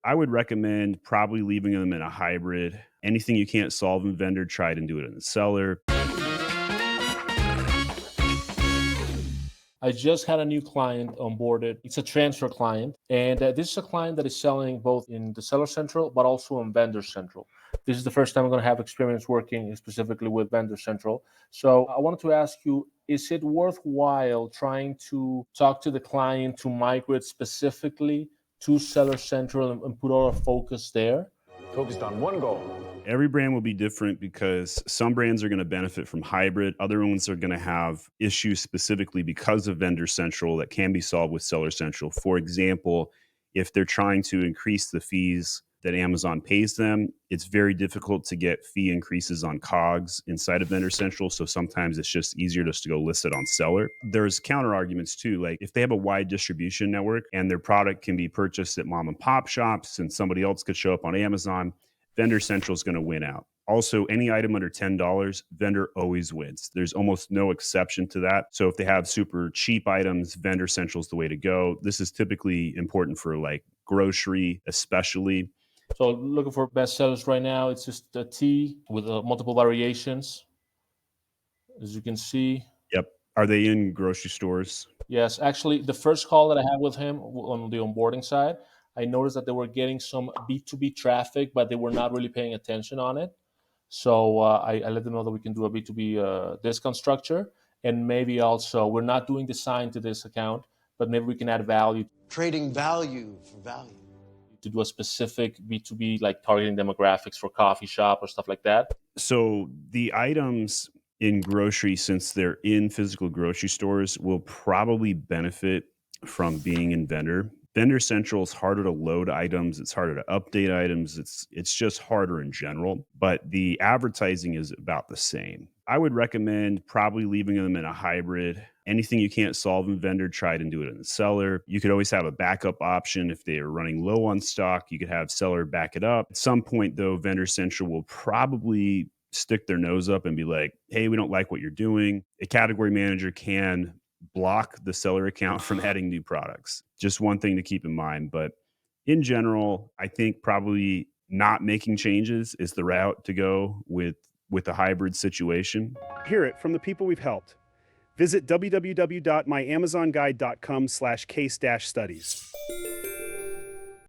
I would recommend probably leaving them in a hybrid. Anything you can't solve in vendor, try it and do it in the seller. I just had a new client onboarded. It's a transfer client, and this is a client that is selling both in the Seller Central but also on Vendor Central. This is the first time I'm going to have experience working specifically with Vendor Central. So I wanted to ask you, is it worthwhile trying to talk to the client to migrate specifically to Seller Central and put all our focus there? Focused on one goal. Every brand will be different because some brands are going to benefit from hybrid. Other ones are going to have issues specifically because of Vendor Central that can be solved with Seller Central. For example, if they're trying to increase the fees that Amazon pays them, it's very difficult to get fee increases on COGS inside of Vendor Central. So sometimes it's just easier just to go list it on Seller. There's counter arguments too. Like if they have a wide distribution network and their product can be purchased at mom and pop shops and somebody else could show up on Amazon, Vendor Central is going to win out. Also, any item under $10, vendor always wins. There's almost no exception to that. So if they have super cheap items, Vendor Central is the way to go. This is typically important for like grocery, especially. So looking for best sellers right now, it's just a tea with multiple variations, as you can see. Yep. Are they in grocery stores? Yes, actually, the first call that I had with him on the onboarding side, I noticed that they were getting some B2B traffic, but they were not really paying attention on it. So I let them know that we can do a B2B discount structure. And maybe also, we're not doing design to this account, but maybe we can add value Trading value for value. to do a specific B2B, like targeting demographics for coffee shop or stuff like that. So the items in grocery, since they're in physical grocery stores, will probably benefit from being in vendor. Vendor Central is harder to load items. It's harder to update items. It's just harder in general, but the advertising is about the same. I would recommend probably leaving them in a hybrid. Anything you can't solve in vendor, try it and do it in the seller. You could always have a backup option. If they are running low on stock, you could have seller back it up. At some point, though, Vendor Central will probably stick their nose up and be like, hey, we don't like what you're doing. A category manager can block the seller account from adding new products. Just one thing to keep in mind. But in general, I think probably not making changes is the route to go with a hybrid situation. Hear it from the people we've helped. Visit www.myamazonguide.com/case-studies.